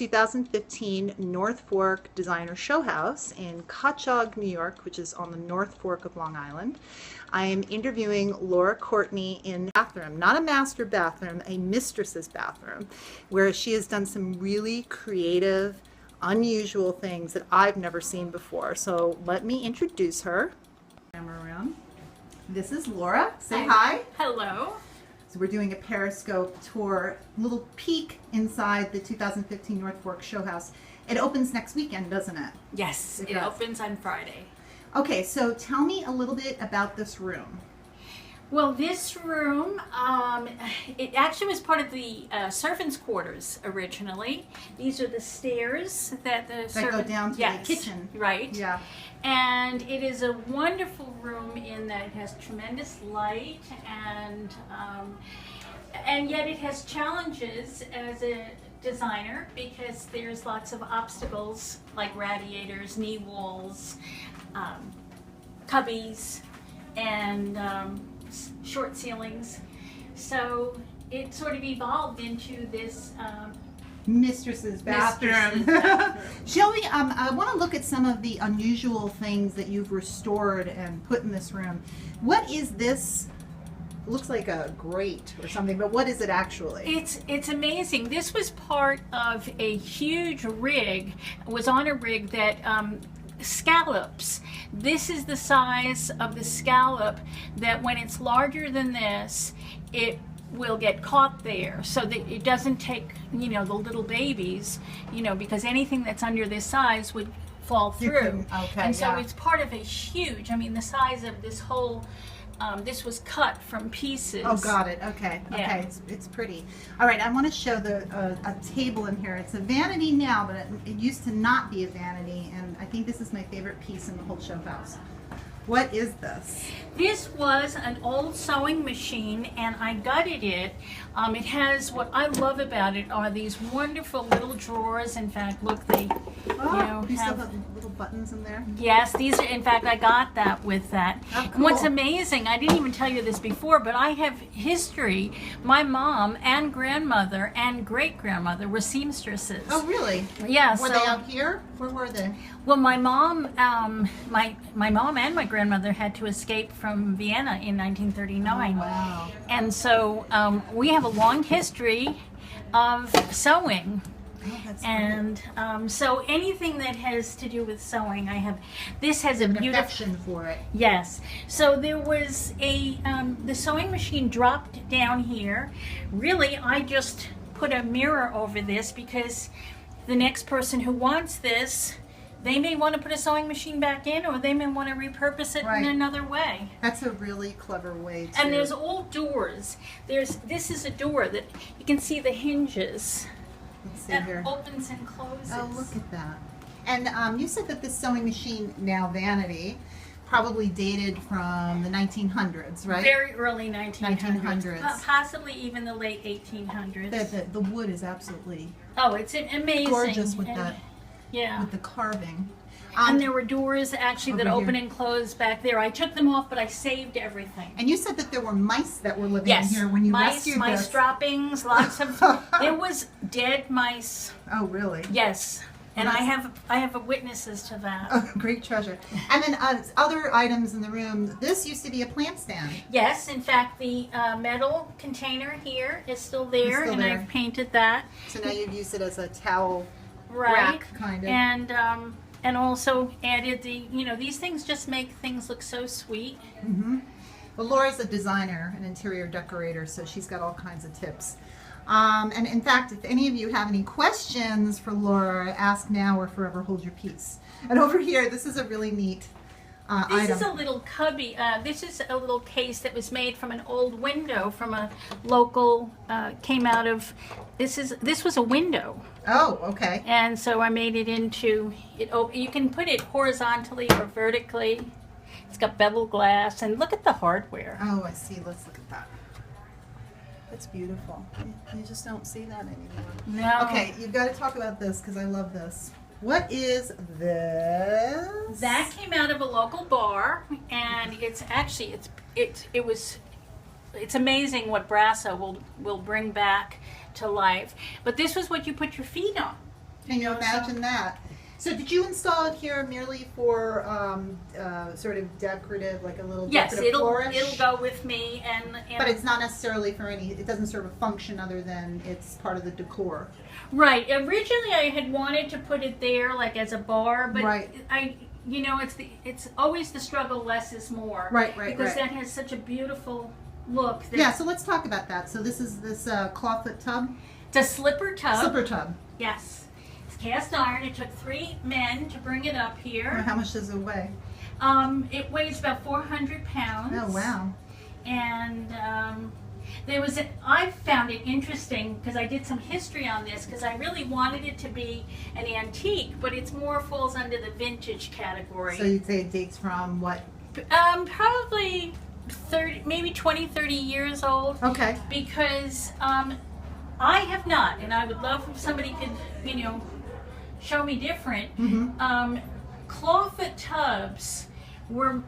2015 North Fork Designer Showhouse in Cutchogue, New York, which is on the North Fork of Long Island. I am interviewing Laura Courtney in bathroom, not a master bathroom, a mistress's bathroom, where she has done some really creative, unusual things that I've never seen before. So let me introduce her. Camera around. This is Laura. Say hi. Hello. So we're doing a Periscope tour, little peek inside the 2015 North Fork Showhouse. It opens next weekend, doesn't it? Yes, it opens on Friday. Okay, so tell me a little bit about this room. Well, this room, it actually was part of the servants' quarters originally. These are the stairs that go down to the kitchen. Right. Yeah. And it is a wonderful room in that it has tremendous light and yet it has challenges as a designer because there's lots of obstacles like radiators, knee walls, cubbies, and short ceilings. So it sort of evolved into this Mistress's bathroom. Shall we, I want to look at some of the unusual things that you've restored and put in this room. What is this? It looks like a grate or something, but what is it actually? It's amazing. This was part of a huge rig. It was on a rig that scallops. This is the size of the scallop that when it's larger than this, it will get caught there so that it doesn't take, the little babies, because anything that's under this size would fall through. Okay, and so it's part of a huge, the size of this whole, this was cut from pieces. Oh, got it. Okay. Yeah. Okay. It's pretty. All right. I want to show a table in here. It's a vanity now, but it used to not be a vanity, and I think this is my favorite piece in the whole show house. What is this? This was an old sewing machine, and I gutted it. It has, what I love about it are these wonderful little drawers. In fact, look, they you still have little buttons in there? Yes, these are, in fact, I got that with that. Oh, cool. And what's amazing, I didn't even tell you this before, but I have history. My mom and grandmother and great-grandmother were seamstresses. Oh, really? Yeah. Were they out here? Where were they? Well, my mom, my mom and my grandmother had to escape from Vienna in 1939. Oh, wow. And so we have a long history of sewing. Oh, that's and so anything that has to do with sewing, I have. This has a beautiful affection for it. Yes. So there was the sewing machine dropped down here. Really, I just put a mirror over this because the next person who wants this, they may want to put a sewing machine back in, or they may want to repurpose it in another way. That's a really clever way to... And there's old doors. This is a door that you can see the hinges. Let's see That here. opens and closes. Oh, look at that. And you said that this sewing machine, now vanity, probably dated from the 1900s, right? Very early 1900s. 1900s. Possibly even the late 1800s. The wood is absolutely Oh, it's amazing. gorgeous with And- that, Yeah. with the carving. And there were doors actually that over open here. and close back there. I took them off, but I saved everything. And you said that there were mice that were living Yes, in here when you mice, rescued mice this. droppings, lots of. There was dead mice. Oh, really? Yes, and Well, I have witnesses to that. Oh, great treasure. And then other items in the room. This used to be a plant stand. Yes, in fact, the metal container here is still there, still and there. I've painted that. So now you've used it as a towel Right, rack, kind of. and also added these things just make things look so sweet. Mm-hmm. Well, Laura's a designer, an interior decorator, so she's got all kinds of tips. And in fact, if any of you have any questions for Laura, ask now or forever hold your peace. And over here, this is a really neat This item. is a little cubby. This is a little case that was made from an old window from a local. Came out of this was a window, Oh, okay. and so I made it into it. You can put it horizontally or vertically. It's got bevel glass, and look at the hardware. Oh, I see. Let's look at that. That's beautiful. You just don't see that anymore. No. Okay, you've got to talk about this because I love this. What is this? That came out of a local bar, and it's actually it's amazing what Brasso will bring back to life. But this was what you put your feet on. Can you imagine that? So did you install it here merely for sort of decorative, like a little Yes, decorative it'll flourish? go with me, and But it's not necessarily for any, it doesn't serve a function other than it's part of the decor. right. Originally, I had wanted to put it there, like as a bar, but Right. it's always the struggle. Less is more. Right, Because right. that has such a beautiful look. That Yeah, so let's talk about that. So this is this clawfoot tub? It's a slipper tub. Slipper tub. Yes. It's cast iron. It took 3 men to bring it up here. How much does it weigh? It weighs about 400 pounds. Oh, wow. And I found it interesting because I did some history on this because I really wanted it to be an antique, but it's more falls under the vintage category. So you'd say it dates from what? Probably 30, maybe 20, 30 years old. Okay. Because I have not, and I would love if somebody could, show me different. Mm-hmm. Clawfoot tubs were,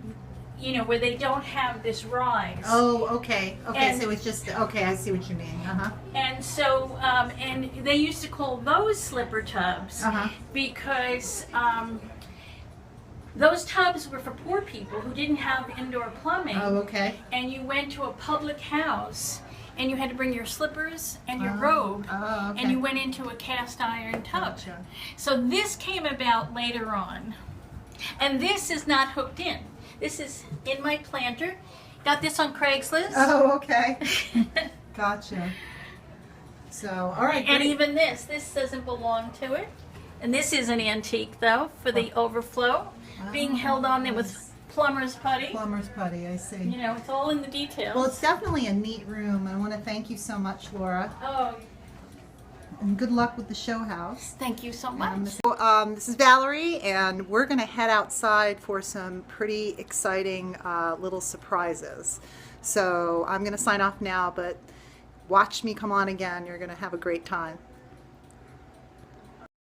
where they don't have this rise. Oh, okay. Okay, And- so it's just, okay, I see what you mean. Uh-huh. And so, and they used to call those slipper tubs Uh-huh. because those tubs were for poor people who didn't have indoor plumbing. Oh, okay. And you went to a public house and you had to bring your slippers and your robe. Oh, okay. And you went into a cast iron tub. Gotcha. So this came about later on. And this is not hooked in. This is in my planter. Got this on Craigslist. Oh, okay. Gotcha. So, all right. And great. even this doesn't belong to it. And this is an antique though for the overflow. Being held on there with plumber's putty. Plumber's putty, I see. It's all in the details. Well, it's definitely a neat room. I want to thank you so much, Laura. Oh, And good luck with the show house. thank you so much. This is Valerie, and we're going to head outside for some pretty exciting little surprises. So I'm going to sign off now, but watch me come on again. You're going to have a great time.